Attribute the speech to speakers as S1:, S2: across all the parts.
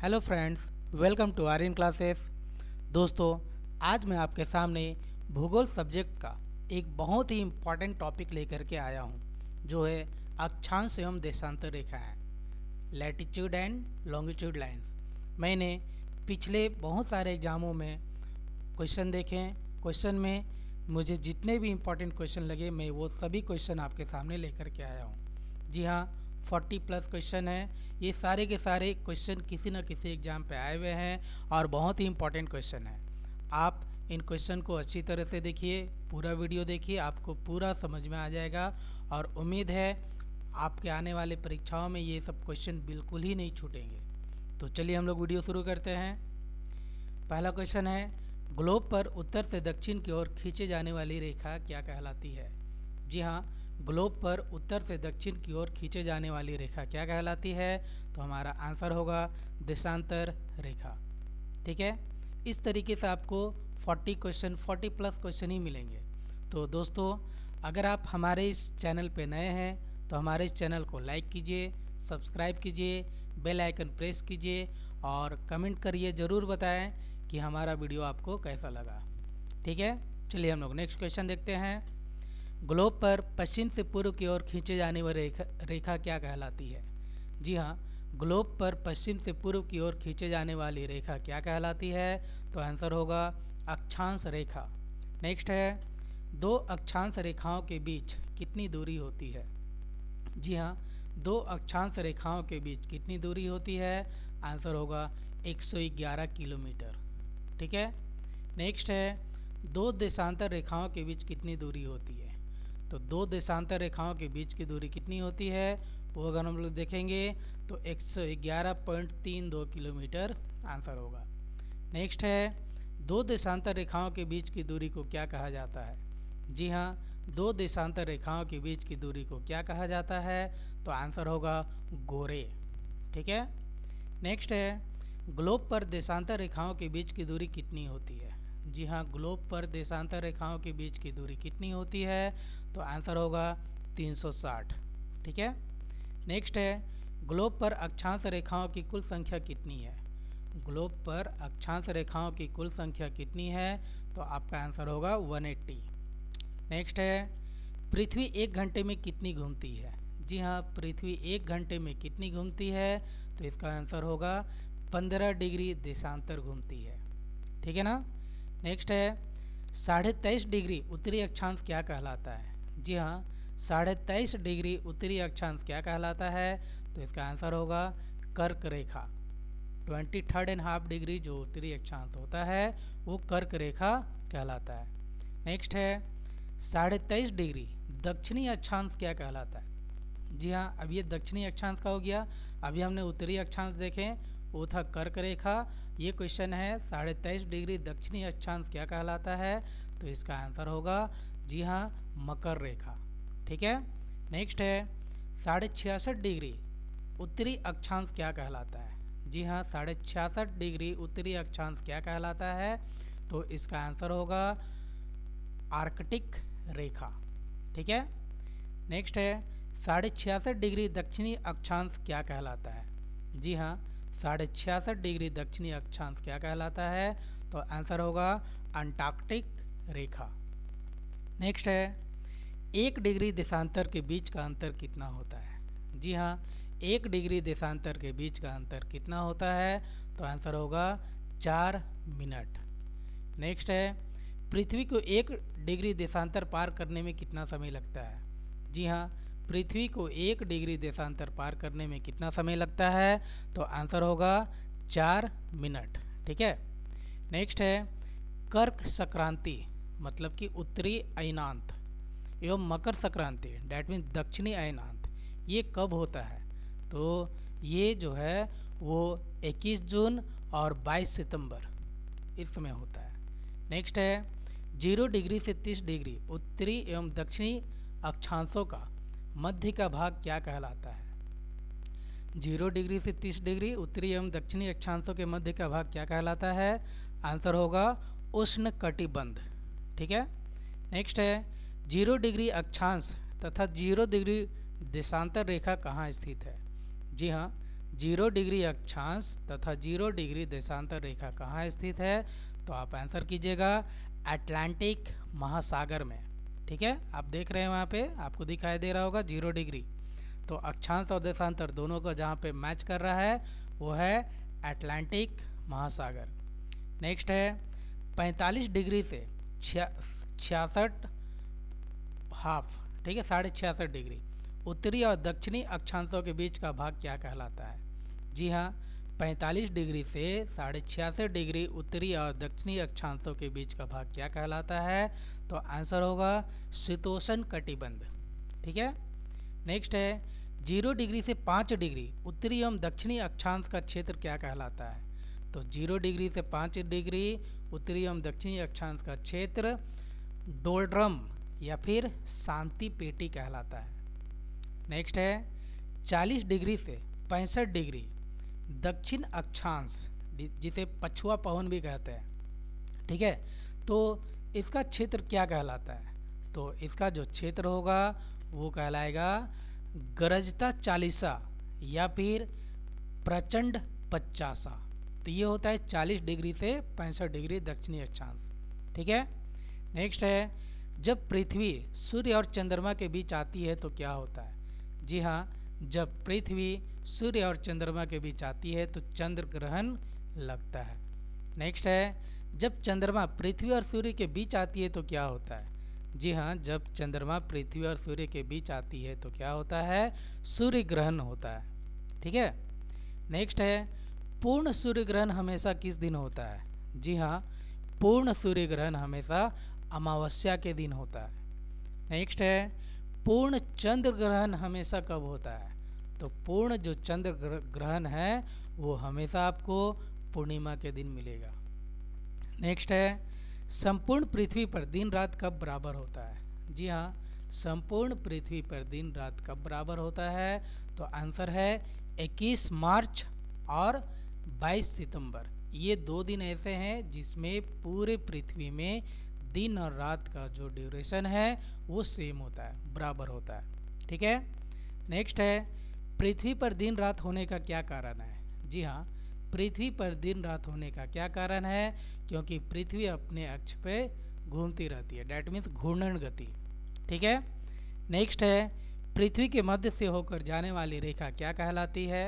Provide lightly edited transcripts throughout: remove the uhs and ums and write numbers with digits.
S1: Hello friends, welcome to Aryan classes. दोस्तों, आज मैं आपके सामने भूगोल सब्जेक्ट का एक बहुत ही इम्पॉर्टेंट टॉपिक लेकर के आया हूँ, जो है अक्षांश एवं देशांतर रेखाएं, लैटिट्यूड एंड लॉन्गिट्यूड लाइंस। मैंने पिछले बहुत सारे एग्जामों में क्वेश्चन देखे। क्वेश्चन में मुझे जितने भी इम्पोर्टेंट क्वेश्चन लगे, मैं वो सभी क्वेश्चन आपके सामने लेकर के आया हूँ। जी हाँ, 40+ क्वेश्चन हैं। ये सारे के सारे क्वेश्चन किसी न किसी एग्ज़ाम पे आए हुए हैं और बहुत ही इम्पोर्टेंट क्वेश्चन हैं। आप इन क्वेश्चन को अच्छी तरह से देखिए, पूरा वीडियो देखिए, आपको पूरा समझ में आ जाएगा और उम्मीद है आपके आने वाले परीक्षाओं में ये सब क्वेश्चन बिल्कुल ही नहीं छूटेंगे। तो चलिए हम लोग वीडियो शुरू करते हैं। पहला क्वेश्चन है, ग्लोब पर उत्तर से दक्षिण की ओर खींचे जाने वाली रेखा क्या कहलाती है? जी हाँ, ग्लोब पर उत्तर से दक्षिण की ओर खींचे जाने वाली रेखा क्या कहलाती है? तो हमारा आंसर होगा देशांतर रेखा। ठीक है, इस तरीके से आपको 40+ क्वेश्चन ही मिलेंगे। तो दोस्तों, अगर आप हमारे इस चैनल पे नए हैं तो हमारे इस चैनल को लाइक कीजिए, सब्सक्राइब कीजिए, बेल आइकन प्रेस कीजिए और कमेंट करिए, ज़रूर बताएं कि हमारा वीडियो आपको कैसा लगा। ठीक है, चलिए हम लोग नेक्स्ट क्वेश्चन देखते हैं। ग्लोब पर पश्चिम से पूर्व की ओर खींचे जाने वाली रेखा क्या कहलाती है? जी हाँ, ग्लोब पर पश्चिम से पूर्व की ओर खींचे जाने वाली रेखा क्या कहलाती है? तो आंसर होगा अक्षांश रेखा। नेक्स्ट है, दो अक्षांश रेखाओं के बीच कितनी दूरी होती है? जी हाँ, दो अक्षांश रेखाओं के बीच कितनी दूरी होती है? आंसर होगा 111 किलोमीटर। ठीक है, नेक्स्ट है, दो देशांतर रेखाओं के बीच कितनी दूरी होती है? तो दो देशांतर रेखाओं के बीच की दूरी कितनी होती है, वो अगर हम लोग देखेंगे तो 111.32 किलोमीटर आंसर होगा। नेक्स्ट है, दो देशांतर रेखाओं के बीच की दूरी को क्या कहा जाता है? जी हाँ, दो देशांतर रेखाओं के बीच की दूरी को क्या कहा जाता है? तो आंसर होगा गोरे। ठीक है, नेक्स्ट है, ग्लोब पर देशांतर रेखाओं के बीच की दूरी कितनी होती है? जी हाँ, ग्लोब पर देशांतर रेखाओं के बीच की दूरी कितनी होती है? तो आंसर होगा 360। ठीक है, नेक्स्ट है, ग्लोब पर अक्षांश रेखाओं की कुल संख्या कितनी है? ग्लोब पर अक्षांश रेखाओं की कुल संख्या कितनी है? तो आपका आंसर होगा 180। नेक्स्ट है, पृथ्वी 1 घंटे में कितनी घूमती है? जी हाँ, पृथ्वी 1 घंटे में कितनी घूमती है? तो इसका आंसर होगा 15 डिग्री देशांतर घूमती है। ठीक है ना। नेक्स्ट है, 23.5 डिग्री उत्तरी अक्षांश क्या कहलाता है? जी हाँ, 23.5 डिग्री उत्तरी अक्षांश क्या कहलाता है? तो इसका आंसर होगा कर्क रेखा। 23.5 डिग्री जो उत्तरी अक्षांश होता है वो कर्क रेखा कहलाता है। नेक्स्ट है, 23.5 डिग्री दक्षिणी अक्षांश क्या कहलाता है? जी हाँ, अब ये दक्षिणी अक्षांश का हो गया। अभी हमने उत्तरी अक्षांश देखे, वो था कर्क रेखा। ये क्वेश्चन है 23.5 डिग्री दक्षिणी अक्षांश क्या कहलाता है? तो इसका आंसर होगा जी हाँ, मकर रेखा। ठीक है, नेक्स्ट है, 66.5 डिग्री उत्तरी अक्षांश क्या कहलाता है? जी हाँ, 66.5 डिग्री उत्तरी अक्षांश क्या कहलाता है? तो इसका आंसर होगा आर्कटिक रेखा। ठीक है, नेक्स्ट है, 66.5 डिग्री दक्षिणी अक्षांश क्या कहलाता है? जी हाँ, 66.5 डिग्री दक्षिणी अक्षांश क्या कहलाता है? तो आंसर होगा अंटार्कटिक रेखा। नेक्स्ट है, 1 डिग्री देशांतर के बीच का अंतर कितना होता है? जी हाँ, 1 डिग्री देशांतर के बीच का अंतर कितना होता है? तो आंसर होगा 4 मिनट। नेक्स्ट है, पृथ्वी को 1 डिग्री देशांतर पार करने में कितना समय लगता है? जी हाँ, पृथ्वी को 1 डिग्री देशांतर पार करने में कितना समय लगता है? तो आंसर होगा 4 मिनट। ठीक है, नेक्स्ट है, कर्क संक्रांति मतलब कि उत्तरी अयनांत एवं मकर संक्रांति डैट मीन्स दक्षिणी अयनांत, ये कब होता है? तो ये जो है वो 21 जून और 22 सितंबर इस समय होता है। नेक्स्ट है, 0 डिग्री से 30 डिग्री उत्तरी एवं दक्षिणी अक्षांशों का मध्य का भाग क्या कहलाता है? 0 डिग्री से 30 डिग्री उत्तरी एवं दक्षिणी अक्षांशों के मध्य का भाग क्या कहलाता है? आंसर होगा उष्ण कटिबंध। ठीक है, नेक्स्ट है, 0 डिग्री अक्षांश तथा 0 डिग्री देशांतर रेखा कहाँ स्थित है? जी हाँ, 0 डिग्री अक्षांश तथा 0 डिग्री देशांतर रेखा कहाँ स्थित है? तो आप आंसर कीजिएगा अटलांटिक महासागर में। ठीक है, आप देख रहे हैं वहाँ पे आपको दिखाई दे रहा होगा 0 डिग्री। तो अक्षांश और देशांतर दोनों का जहाँ पे मैच कर रहा है वो है अटलांटिक महासागर। नेक्स्ट है 45 डिग्री से 66 हाफ, ठीक है, 66.5 डिग्री उत्तरी और दक्षिणी अक्षांशों के बीच का भाग क्या कहलाता है? जी हाँ, 45 डिग्री से 66.5 डिग्री उत्तरी और दक्षिणी अक्षांशों के बीच का भाग क्या कहलाता है? तो आंसर होगा शीतोष्ण कटिबंध। ठीक है, नेक्स्ट है 0 डिग्री से 5 डिग्री उत्तरी एवं दक्षिणी अक्षांश का क्षेत्र क्या कहलाता है? तो 0 डिग्री से 5 डिग्री उत्तरी एवं दक्षिणी अक्षांश का क्षेत्र डोल्ड्रम या फिर शांति पेटी कहलाता है। नेक्स्ट है 40 डिग्री से 65 डिग्री दक्षिण अक्षांश, जिसे पछुआ पवन भी कहते हैं। ठीक है, तो इसका क्षेत्र क्या कहलाता है? तो इसका जो क्षेत्र होगा वो कहलाएगा गरजता चालीसा या फिर प्रचंड 50। तो ये होता है 40 डिग्री से 65 डिग्री दक्षिणी अक्षांश। ठीक है, नेक्स्ट है जब पृथ्वी सूर्य और चंद्रमा के बीच आती है तो क्या होता है? जी हाँ, जब पृथ्वी सूर्य और चंद्रमा के बीच आती है तो चंद्र ग्रहण लगता है। नेक्स्ट है जब चंद्रमा पृथ्वी और सूर्य के बीच आती है तो क्या होता है? जी हाँ, जब चंद्रमा पृथ्वी और सूर्य के बीच आती है तो क्या होता है? सूर्य ग्रहण होता है। ठीक है, नेक्स्ट है पूर्ण सूर्य ग्रहण हमेशा किस दिन होता है? जी हाँ, पूर्ण सूर्य ग्रहण हमेशा अमावस्या के दिन होता है। नेक्स्ट है पूर्ण चंद्र ग्रहण हमेशा कब होता है? तो पूर्ण जो चंद्र ग्रहण है वो हमेशा आपको पूर्णिमा के दिन मिलेगा। नेक्स्ट है संपूर्ण पृथ्वी पर दिन रात कब बराबर होता है? जी हाँ, संपूर्ण पृथ्वी पर दिन रात कब बराबर होता है? तो आंसर है 21 मार्च और 22 सितंबर। ये 2 दिन ऐसे हैं जिसमें पूरे पृथ्वी में दिन और रात का जो ड्यूरेशन है वो सेम होता है, बराबर होता है। ठीक है, नेक्स्ट है पृथ्वी पर दिन रात होने का क्या कारण है? जी हाँ, पृथ्वी पर दिन रात होने का क्या कारण है? क्योंकि पृथ्वी अपने अक्ष पे घूमती रहती है, डैट मीन्स घूर्णन गति। ठीक है, नेक्स्ट है पृथ्वी के मध्य से होकर जाने वाली रेखा क्या कहलाती है?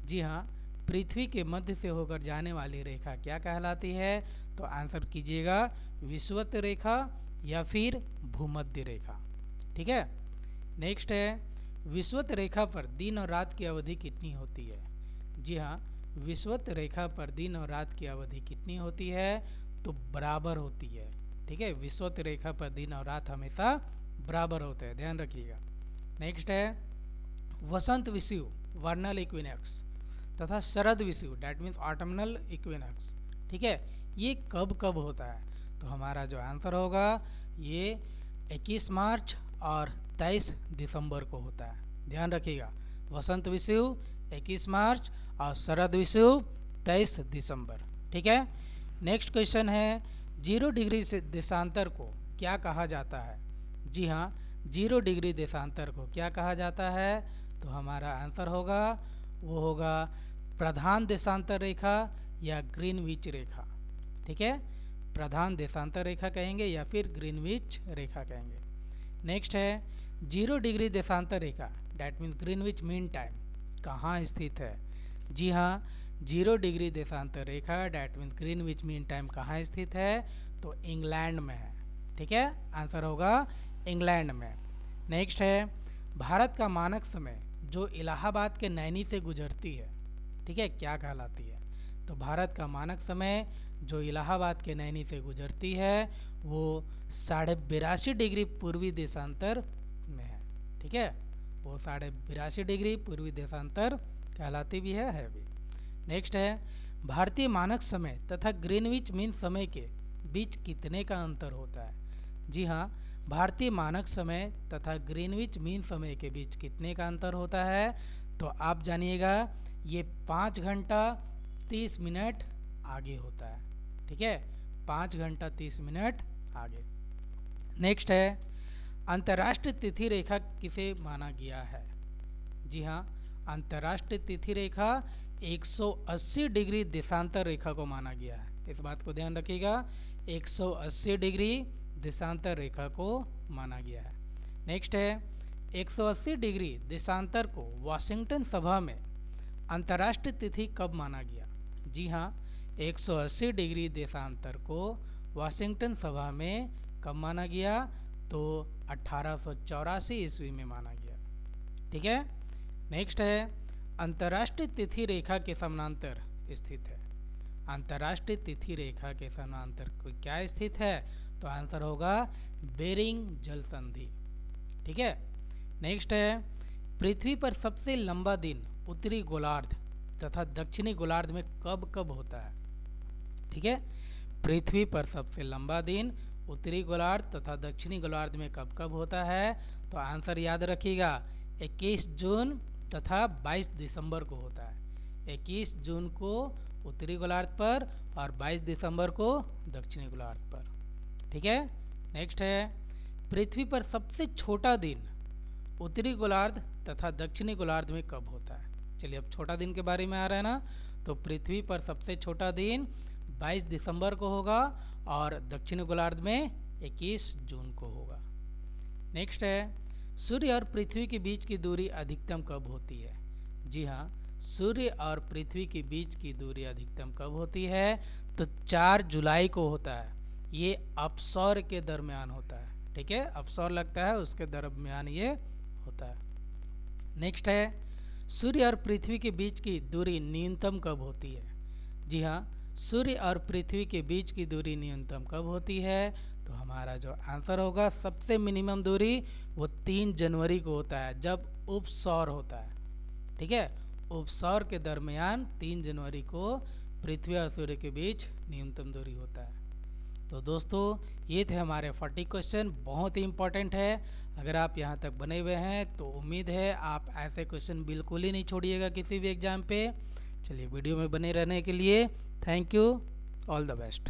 S1: जी हाँ, पृथ्वी के मध्य से होकर जाने वाली रेखा क्या कहलाती है? तो आंसर कीजिएगा विषुवत रेखा या फिर भूमध्य रेखा। ठीक है, नेक्स्ट है विषुवत रेखा पर दिन और रात की अवधि कितनी होती है? जी हाँ, विषुवत रेखा पर दिन और रात की अवधि कितनी होती है? तो बराबर होती है। ठीक है, विषुवत रेखा पर दिन और रात हमेशा बराबर होते हैं, ध्यान रखिएगा। नेक्स्ट है वसंत विषुव वर्नल इक्विनॉक्स तथा शरद विषुव डैट मीन्स ऑटमनल इक्विनॉक्स। ठीक है, ये कब कब होता है? तो हमारा जो आंसर होगा ये 21 मार्च और 23 दिसंबर को होता है, ध्यान रखिएगा। वसंत विषुव 21 मार्च और शरद विषुव 23 दिसंबर। ठीक है, नेक्स्ट क्वेश्चन है 0 डिग्री से देशांतर को क्या कहा जाता है? जी हाँ, 0 डिग्री देशांतर को क्या कहा जाता है? तो हमारा आंसर होगा वो होगा प्रधान देशांतर रेखा या ग्रीनविच रेखा। ठीक है, प्रधान देशांतर रेखा कहेंगे या फिर ग्रीनविच रेखा कहेंगे। नेक्स्ट है 0 डिग्री देशांतर रेखा that means Greenwich mean time कहाँ स्थित है? जी हाँ, 0 डिग्री देशांतर रेखा that means Greenwich mean time कहाँ स्थित है? तो इंग्लैंड में है। ठीक है, आंसर होगा इंग्लैंड में। नेक्स्ट है भारत का मानक समय जो इलाहाबाद के नैनी से गुजरती है, ठीक है, क्या कहलाती है? तो भारत का मानक समय जो इलाहाबाद के नैनी से गुजरती है वो 82.5 डिग्री पूर्वी देशांतर में है। ठीक है, वो 82.5 डिग्री पूर्वी देशांतर कहलाती भी है भी। नेक्स्ट है भारतीय मानक समय तथा ग्रीनविच मीन समय के बीच कितने का अंतर होता है? जी हाँ, भारतीय मानक समय तथा ग्रीनविच मीन समय के बीच कितने का अंतर होता है? तो आप जानिएगा ये 5 घंटा 30 मिनट आगे होता है। ठीक है, 5 घंटा 30 मिनट आगे। नेक्स्ट है अंतर्राष्ट्रीय तिथि रेखा किसे माना गया है? जी हाँ, अंतर्राष्ट्रीय तिथि रेखा 180 डिग्री देशांतर रेखा को माना गया है। इस बात को ध्यान रखिएगा, 180 डिग्री देशांतर रेखा को माना गया है। नेक्स्ट है 180 डिग्री देशांतर को वाशिंगटन सभा में अंतर्राष्ट्रीय तिथि कब माना गया? जी हाँ, 180 डिग्री देशांतर को वाशिंगटन सभा में कब माना गया? तो 1884 ईस्वी में माना गया। ठीक है। नेक्स्ट है अंतर्राष्ट्रीय तिथि रेखा के समानांतर स्थित है। अंतर्राष्ट्रीय तिथि रेखा के समानांतर क्या स्थित है? तो आंसर होगा बेरिंग जल संधि। ठीक है। नेक्स्ट है पृथ्वी पर सबसे लंबा दिन उत्तरी गोलार्ध तथा दक्षिणी गोलार्ध में कब कब होता है? ठीक है। पृथ्वी पर सबसे लंबा दिन उत्तरी गोलार्ध तथा दक्षिणी गोलार्ध में कब कब होता है? तो आंसर याद रखिएगा, 21 जून तथा 22 दिसंबर को होता है। 21 जून को उत्तरी गोलार्ध पर और 22 दिसंबर को दक्षिणी गोलार्ध पर। ठीक है। नेक्स्ट है पृथ्वी पर सबसे छोटा दिन उत्तरी गोलार्ध तथा दक्षिणी गोलार्ध में कब होता है? चलिए अब छोटा दिन के बारे में आ रहा है ना, तो पृथ्वी पर सबसे छोटा दिन 22 दिसंबर को होगा और दक्षिणी गोलार्ध में 21 जून को होगा। नेक्स्ट है सूर्य और पृथ्वी के बीच की दूरी अधिकतम कब होती है? जी हाँ, सूर्य और पृथ्वी के बीच की दूरी अधिकतम कब होती है? तो 4 जुलाई को होता है। ये अपसौर के दरमियान होता है। ठीक है, अपसौर लगता है उसके दरमियान ये होता है। नेक्स्ट है सूर्य और पृथ्वी के बीच की दूरी न्यूनतम कब होती है? जी हाँ, सूर्य और पृथ्वी के बीच की दूरी न्यूनतम कब होती है? तो हमारा जो आंसर होगा सबसे मिनिमम दूरी वो 3 जनवरी को होता है, जब उपसौर होता है। ठीक है, उपसौर के दरमियान 3 जनवरी को पृथ्वी और सूर्य के बीच न्यूनतम दूरी होता है। तो दोस्तों ये थे हमारे 40 क्वेश्चन, बहुत ही इंपॉर्टेंट है। अगर आप यहाँ तक बने हुए हैं तो उम्मीद है आप ऐसे क्वेश्चन बिल्कुल ही नहीं छोड़िएगा किसी भी एग्ज़ाम पे। चलिए वीडियो में बने रहने के लिए thank you, all the best.